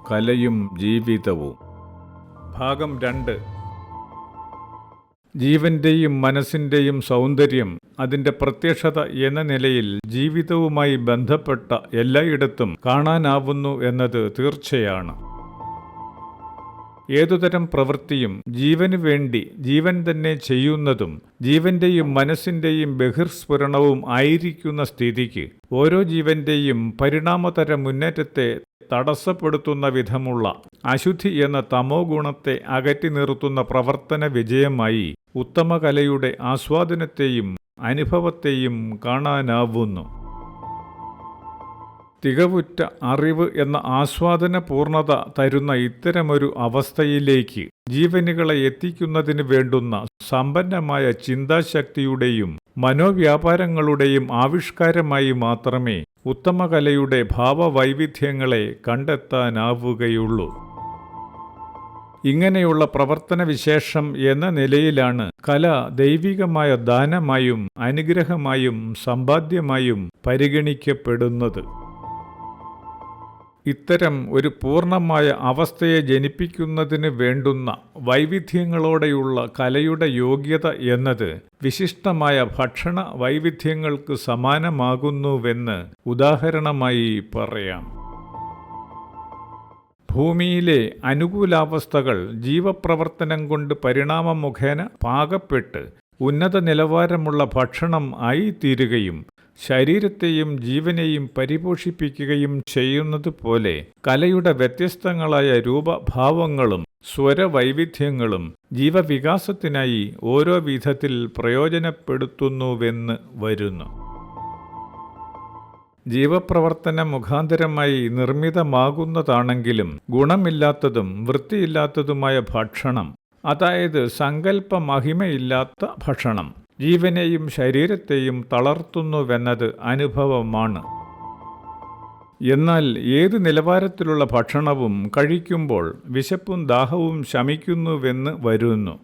കലയും ജീവിതവും. ഭാഗം 2. ജീവന്റെയും മനസ്സിന്റെയും സൗന്ദര്യം അതിന്റെ പ്രത്യക്ഷത എന്ന നിലയിൽ ജീവിതവുമായി ബന്ധപ്പെട്ട എല്ലായിടത്തും കാണാനാവുന്നു എന്നത് തീർച്ചയാണ്. ഏതുതരം പ്രവൃത്തിയും ജീവന് വേണ്ടി ജീവൻ തന്നെ ചെയ്യുന്നതും ജീവന്റെയും മനസ്സിന്റെയും ബഹിർസ്ഫുരണവും ആയിരിക്കുന്ന സ്ഥിതിക്ക് ഓരോ ജീവന്റെയും പരിണാമതര മുന്നേറ്റത്തെ തടസ്സപ്പെടുത്തുന്ന വിധമുള്ള അശുദ്ധി എന്ന തമോ ഗുണത്തെ അകറ്റി നിർത്തുന്ന പ്രവർത്തന വിജയമായി ഉത്തമകലയുടെ ആസ്വാദനത്തെയും അനുഭവത്തെയും കാണാനാവുന്നു. തികവുറ്റ അറിവ് എന്ന ആസ്വാദന പൂർണ്ണത തരുന്ന ഇത്തരമൊരു അവസ്ഥയിലേക്ക് ജീവനുകളെ എത്തിക്കുന്നതിന് വേണ്ടുന്ന സമ്പന്നമായ ചിന്താശക്തിയുടെയും മനോവ്യാപാരങ്ങളുടെയും ആവിഷ്കാരമായി മാത്രമേ ഉത്തമകലയുടെ ഭാവവൈവിധ്യങ്ങളെ കണ്ടെത്താനാവുകയുള്ളൂ. ഇങ്ങനെയുള്ള പ്രവർത്തനവിശേഷം എന്ന നിലയിലാണ് കല ദൈവികമായ ദാനമായും അനുഗ്രഹമായും സമ്പാദ്യമായും പരിഗണിക്കപ്പെടുന്നത്. ഇത്തരം ഒരു പൂർണ്ണമായ അവസ്ഥയെ ജനിപ്പിക്കുന്നതിന് വേണ്ടുന്ന വൈവിധ്യങ്ങളോടെയുള്ള കലയുടെ യോഗ്യത എന്നത് വിശിഷ്ടമായ ഭക്ഷണ വൈവിധ്യങ്ങൾക്ക് സമാനമാകുന്നുവെന്ന് ഉദാഹരണമായി പറയാം. ഭൂമിയിലെ അനുകൂലാവസ്ഥകൾ ജീവപ്രവർത്തനം കൊണ്ട് പരിണാമം മുഖേന പാകപ്പെട്ട് ഉന്നത നിലവാരമുള്ള ഭക്ഷണം ആയിത്തീരുകയും ശരീരത്തെയും ജീവനെയും പരിപോഷിപ്പിക്കുകയും ചെയ്യുന്നതുപോലെ കലയുടെ വ്യത്യസ്തങ്ങളായ രൂപഭാവങ്ങളും സ്വരവൈവിധ്യങ്ങളും ജീവവികാസത്തിനായി ഓരോ വിധത്തിൽ പ്രയോജനപ്പെടുത്തുന്നുവെന്ന് വരുന്നു. ജീവപ്രവർത്തന മുഖാന്തരമായി നിർമ്മിതമാകുന്നതാണെങ്കിലും ഗുണമില്ലാത്തതും വൃത്തിയില്ലാത്തതുമായ ഭക്ഷണം, അതായത് സങ്കല്പമഹിമയില്ലാത്ത ഭക്ഷണം, ജീവനെയും ശരീരത്തെയും തളർത്തുന്നുവെന്നത് അനുഭവമാണ്. എന്നാൽ ഏത് നിലവാരത്തിലുള്ള ഭക്ഷണവും കഴിക്കുമ്പോൾ വിശപ്പും ദാഹവും ശമിക്കുന്നുവെന്ന് വരുന്നു.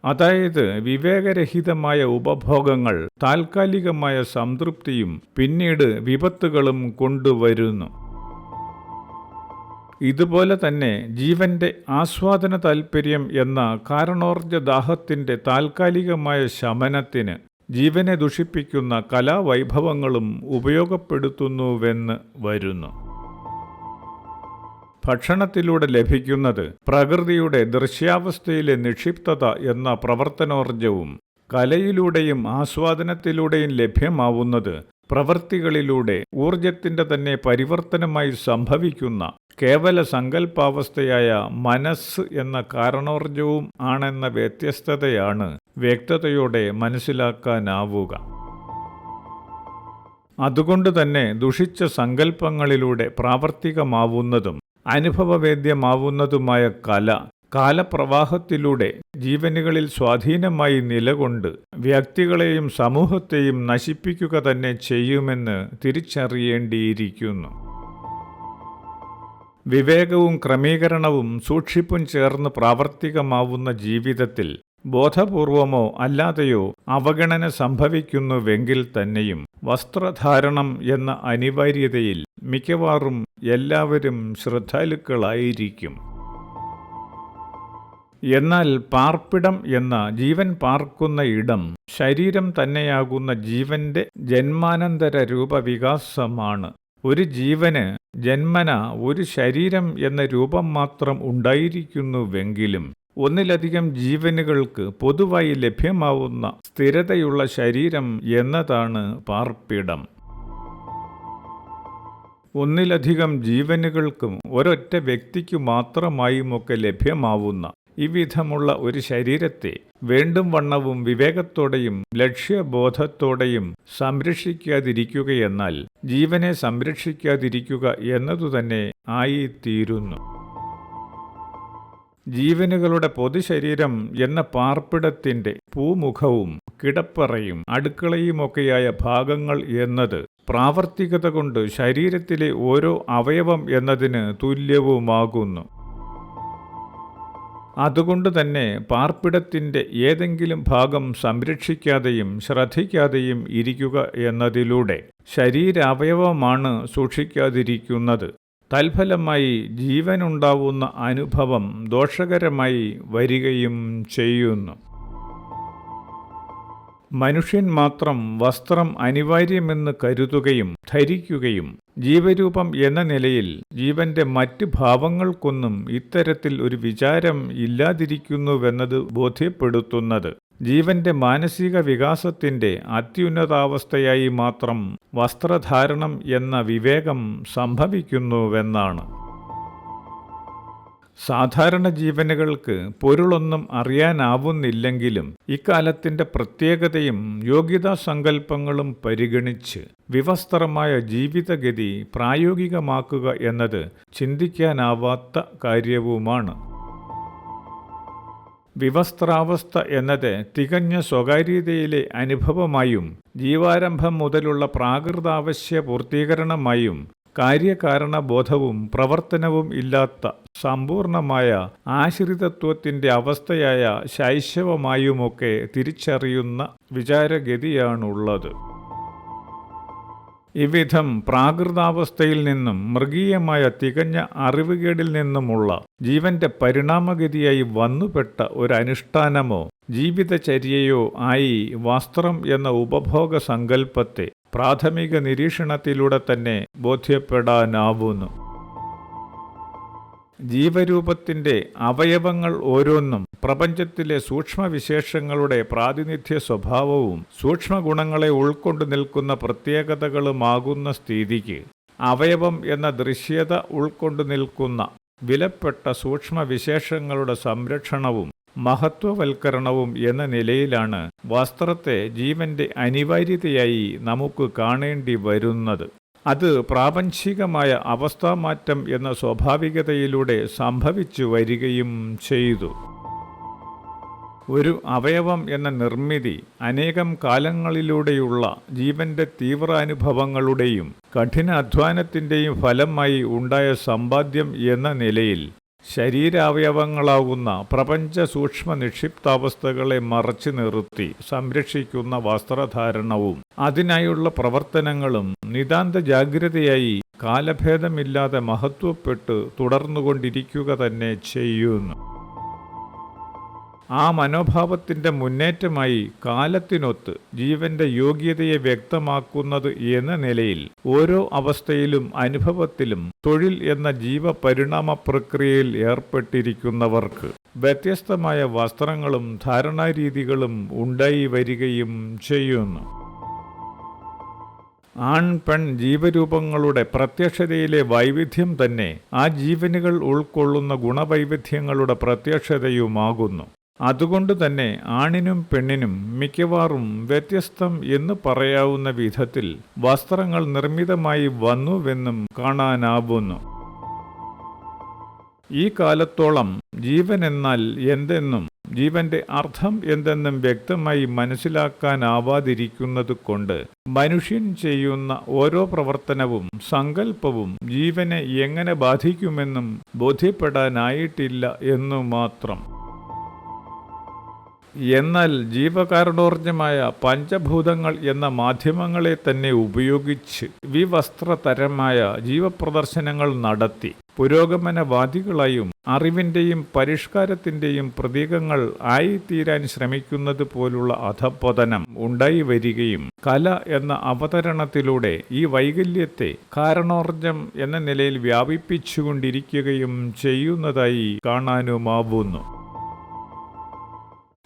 അതായത് വിവേകരഹിതമായ ഉപഭോഗങ്ങൾ താൽക്കാലികമായ സംതൃപ്തിയും പിന്നീട് വിപത്തുകളും കൊണ്ടുവരുന്നു. ഇതുപോലെ തന്നെ ജീവന്റെ ആസ്വാദന താൽപ്പര്യം എന്ന കാരണോർജ്ജദാഹത്തിന്റെ താൽക്കാലികമായ ശമനത്തിന് ജീവനെ ദുഷിപ്പിക്കുന്ന കലാവൈഭവങ്ങളും ഉപയോഗപ്പെടുത്തുന്നുവെന്ന് വരുന്നു. ഭക്ഷണത്തിലൂടെ ലഭിക്കുന്നത് പ്രകൃതിയുടെ ദൃശ്യാവസ്ഥയിലെ നിക്ഷിപ്തത എന്ന പ്രവർത്തനോർജ്ജവും കലയിലൂടെയും ആസ്വാദനത്തിലൂടെയും ലഭ്യമാവുന്നത് പ്രവൃത്തികളിലൂടെ ഊർജത്തിന്റെ തന്നെ പരിവർത്തനമായി സംഭവിക്കുന്ന കേവല സങ്കല്പാവസ്ഥയായ മനസ്സ് എന്ന കാരണോർജവും ആണെന്ന വ്യത്യസ്തതയാണ് വ്യക്തതയോടെ മനസ്സിലാക്കാനാവുക. അതുകൊണ്ട് തന്നെ ദുഷിച്ച സങ്കല്പങ്ങളിലൂടെ പ്രാവർത്തികമാവുന്നതും അനുഭവവേദ്യമാവുന്നതുമായ കല കാലപ്രവാഹത്തിലൂടെ ജീവനുകളിൽ സ്വാധീനമായി നിലകൊണ്ട് വ്യക്തികളെയും സമൂഹത്തെയും നശിപ്പിക്കുക തന്നെ ചെയ്യുമെന്ന് തിരിച്ചറിയേണ്ടിയിരിക്കുന്നു. വിവേകവും ക്രമീകരണവും സൂക്ഷിപ്പും ചേർന്ന് പ്രാവർത്തികമാവുന്ന ജീവിതത്തിൽ ബോധപൂർവമോ അല്ലാതെയോ അവഗണന സംഭവിക്കുന്നുവെങ്കിൽ തന്നെയും വസ്ത്രധാരണം എന്ന അനിവാര്യതയിൽ മിക്കവാറും എല്ലാവരും ശ്രദ്ധാലുക്കളായിരിക്കും. എന്നാൽ പാർപ്പിടം എന്ന ജീവൻ പാർക്കുന്ന ഇടം ശരീരം തന്നെയാകുന്ന ജീവന്റെ ജന്മാനന്തര രൂപവികാസമാണ്. ഒരു ജീവന് ജന്മന ഒരു ശരീരം എന്ന രൂപം മാത്രം ഉണ്ടായിരിക്കുന്നുവെങ്കിലും ഒന്നിലധികം ജീവനുകൾക്ക് പൊതുവായി ലഭ്യമാവുന്ന സ്ഥിരതയുള്ള ശരീരം എന്നതാണ് പാർപ്പിടം. ഒന്നിലധികം ജീവനുകൾക്കും ഒരൊറ്റ വ്യക്തിക്കു മാത്രമായുമൊക്കെ ലഭ്യമാവുന്ന ഇവിധമുള്ള ഒരു ശരീരത്തെ വേണ്ടും വണ്ണവും വിവേകത്തോടെയും ലക്ഷ്യബോധത്തോടെയും സംരക്ഷിക്കാതിരിക്കുകയെന്നാൽ ജീവനെ സംരക്ഷിക്കാതിരിക്കുക എന്നതുതന്നെ ആയിത്തീരുന്നു. ജീവനുകളുടെ പൊതുശരീരം എന്ന പാർപ്പിടത്തിന്റെ പൂമുഖവും കിടപ്പറയും അടുക്കളയുമൊക്കെയായ ഭാഗങ്ങൾ എന്നത് പ്രാവർത്തികത കൊണ്ട് ശരീരത്തിലെ ഓരോ അവയവം എന്നതിന് തുല്യവുമാകുന്നു. അതുകൊണ്ട് തന്നെ പാർപ്പിടത്തിൻ്റെ ഏതെങ്കിലും ഭാഗം സംരക്ഷിക്കാതെയും ശ്രദ്ധിക്കാതെയും ഇരിക്കുക എന്നതിലൂടെ ശരീരാവയവമാണ് സൂക്ഷിക്കാതിരിക്കുന്നത്. തൽഫലമായി ജീവനുണ്ടാവുന്ന അനുഭവം ദോഷകരമായി വരികയും ചെയ്യുന്നു. മനുഷ്യൻ മാത്രം വസ്ത്രം അനിവാര്യമെന്ന് കരുതുകയും ധരിക്കുകയും ജീവരൂപം എന്ന നിലയിൽ ജീവന്റെ മറ്റ് ഭാവങ്ങൾക്കൊന്നും ഇത്തരത്തിൽ ഒരു വിചാരം ഇല്ലാതിരിക്കുന്നുവെന്നത് ബോധ്യപ്പെടുത്തുന്നത് ജീവന്റെ മാനസിക വികാസത്തിന്റെ അത്യുന്നതാവസ്ഥയായി മാത്രം വസ്ത്രധാരണം എന്ന വിവേകം സംഭവിക്കുന്നുവെന്നാണ്. സാധാരണ ജീവനുകൾക്ക് പൊരുളൊന്നും അറിയാനാവുന്നില്ലെങ്കിലും ഇക്കാലത്തിന്റെ പ്രത്യേകതയും യോഗ്യതാ സങ്കല്പങ്ങളും പരിഗണിച്ച് വിവസ്ത്രമായ ജീവിതഗതി പ്രായോഗികമാക്കുക എന്നത് ചിന്തിക്കാനാവാത്ത കാര്യവുമാണ്. വിവസ്ത്രാവസ്ഥ എന്നത് തികഞ്ഞ സ്വകാര്യതയിലെ അനുഭവമായും ജീവാരംഭം മുതലുള്ള പ്രാകൃതാവശ്യ പൂർത്തീകരണമായും കാര്യകാരണബോധവും പ്രവർത്തനവും ഇല്ലാത്ത സമ്പൂർണമായ ആശ്രിതത്വത്തിന്റെ അവസ്ഥയായ ശൈശവമായുമൊക്കെ തിരിച്ചറിയുന്ന വിചാരഗതിയാണുള്ളത്. ഇവിധം പ്രാകൃതാവസ്ഥയിൽ നിന്നും മൃഗീയമായ തികഞ്ഞ അറിവുകേടിൽ നിന്നുമുള്ള ജീവന്റെ പരിണാമഗതിയായി വന്നുപെട്ട ഒരനുഷ്ഠാനമോ ജീവിതചര്യയോ ആയി വസ്ത്രം എന്ന ഉപഭോഗ സങ്കല്പത്തെ പ്രാഥമിക നിരീക്ഷണത്തിലൂടെ തന്നെ ബോധ്യപ്പെടാനാവുന്നു. ജീവരൂപത്തിന്റെ അവയവങ്ങൾ ഓരോന്നും പ്രപഞ്ചത്തിലെ സൂക്ഷ്മവിശേഷങ്ങളുടെ പ്രാതിനിധ്യ സ്വഭാവവും സൂക്ഷ്മഗുണങ്ങളെ ഉൾക്കൊണ്ടു നിൽക്കുന്ന പ്രത്യേകതകളുമാകുന്ന സ്ഥിതിക്ക് അവയവം എന്ന ദൃശ്യത ഉൾക്കൊണ്ടു നിൽക്കുന്ന വിലപ്പെട്ട സൂക്ഷ്മവിശേഷങ്ങളുടെ സംരക്ഷണവും മഹത്വവൽക്കരണവും എന്ന നിലയിലാണ് വസ്ത്രത്തെ ജീവന്റെ അനിവാര്യതയായി നമുക്ക് കാണേണ്ടി വരുന്നത്. അത് പ്രാപഞ്ചികമായ അവസ്ഥാമാറ്റം എന്ന സ്വാഭാവികതയിലൂടെ സംഭവിച്ചു വരികയും ചെയ്തു. ഒരു അവയവം എന്ന നിർമ്മിതി അനേകം കാലങ്ങളിലൂടെയുള്ള ജീവന്റെ തീവ്രാനുഭവങ്ങളുടെയും കഠിനാധ്വാനത്തിൻ്റെയും ഫലമായി ഉണ്ടായ സമ്പാദ്യം എന്ന നിലയിൽ ശരീരാവയവങ്ങളാകുന്ന പ്രപഞ്ച സൂക്ഷ്മ നിക്ഷിപ്താവസ്ഥകളെ മറച്ചു നിർത്തി സംരക്ഷിക്കുന്ന വസ്ത്രധാരണവും അതിനായുള്ള പ്രവർത്തനങ്ങളും നിതാന്ത ജാഗ്രതയായി കാലഭേദമില്ലാതെ മഹത്വപ്പെട്ട് തുടർന്നുകൊണ്ടിരിക്കുക തന്നെ ചെയ്യുന്നു. ആ മനോഭാവത്തിൻ്റെ മുന്നേറ്റമായി കാലത്തിനൊത്ത് ജീവന്റെ യോഗ്യതയെ വ്യക്തമാക്കുന്നത് എന്ന നിലയിൽ ഓരോ അവസ്ഥയിലും അനുഭവത്തിലും തൊഴിൽ എന്ന ജീവപരിണാമ പ്രക്രിയയിൽ ഏർപ്പെട്ടിരിക്കുന്നവർക്ക് വ്യത്യസ്തമായ വസ്ത്രങ്ങളും ധാരണാരീതികളും ഉണ്ടായി വരികയും ചെയ്യുന്നു. ആൺ പെൺ ജീവരൂപങ്ങളുടെ പ്രത്യക്ഷതയിലെ വൈവിധ്യം തന്നെ ആ ജീവനുകൾ ഉൾക്കൊള്ളുന്ന ഗുണവൈവിധ്യങ്ങളുടെ പ്രത്യക്ഷതയുമാകുന്നു. അതുകൊണ്ട് തന്നെ ആണിനും പെണ്ണിനും മിക്കവാറും വ്യത്യസ്തം എന്ന് പറയാവുന്ന വിധത്തിൽ വസ്ത്രങ്ങൾ നിർമ്മിതമായി വന്നുവെന്നും കാണാനാവുന്നു. ഈ കാലത്തോളം ജീവൻ എന്നാൽ എന്തെന്നും ജീവന്റെ അർത്ഥം എന്തെന്നും വ്യക്തമായി മനസ്സിലാക്കാനാവാതിരിക്കുന്നത് കൊണ്ട് മനുഷ്യൻ ചെയ്യുന്ന ഓരോ പ്രവർത്തനവും സങ്കല്പവും ജീവനെ എങ്ങനെ ബാധിക്കുമെന്നും ബോധ്യപ്പെടാനായിട്ടില്ല എന്നു മാത്രം. എന്നാൽ ജീവകാരണോർജ്ജമായ പഞ്ചഭൂതങ്ങൾ എന്ന മാധ്യമങ്ങളെ തന്നെ ഉപയോഗിച്ച് വിവസ്ത്രതരമായ ജീവപ്രദർശനങ്ങൾ നടത്തി പുരോഗമനവാദികളായും അറിവിൻ്റെയും പരിഷ്കാരത്തിൻ്റെയും പ്രതീകങ്ങൾ ആയിത്തീരാൻ ശ്രമിക്കുന്നത് പോലുള്ള അധപ്പതനം ഉണ്ടായി വരികയും കല എന്ന അവതരണത്തിലൂടെ ഈ വൈകല്യത്തെ കാരണോർജ്ജം എന്ന നിലയിൽ വ്യാപിപ്പിച്ചുകൊണ്ടിരിക്കുകയും ചെയ്യുന്നതായി കാണാനുമാവുന്നു.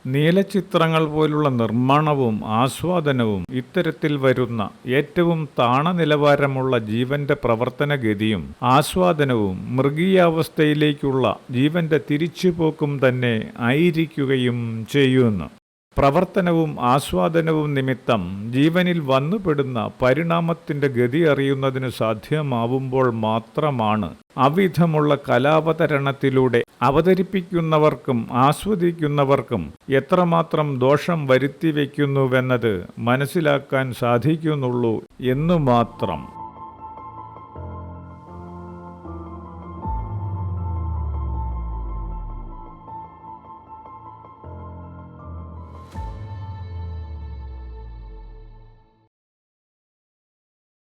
നീലച്ചിത്രങ്ങൾ പോലുള്ള നിർമ്മാണവും ആസ്വാദനവും ഇത്തരത്തിൽ വരുന്ന ഏറ്റവും താണനിലവാരമുള്ള ജീവന്റെ പ്രവർത്തനഗതിയും ആസ്വാദനവും മൃഗീയാവസ്ഥയിലേക്കുള്ള ജീവന്റെ തിരിച്ചുപോക്കും തന്നെ ആയിരിക്കുകയും ചെയ്യുന്നു. പ്രവർത്തനവും ആസ്വാദനവും നിമിത്തം ജീവനിൽ വന്നുപെടുന്ന പരിണാമത്തിന്റെ ഗതി അറിയുന്നതിന് സാധ്യമാവുമ്പോൾ മാത്രമാണ് അവിധമുള്ള കലാവതരണത്തിലൂടെ അവതരിപ്പിക്കുന്നവർക്കും ആസ്വദിക്കുന്നവർക്കും എത്രമാത്രം ദോഷം വരുത്തിവെക്കുന്നുവെന്നത് മനസ്സിലാക്കാൻ സാധിക്കുന്നുള്ളൂ എന്നു മാത്രം.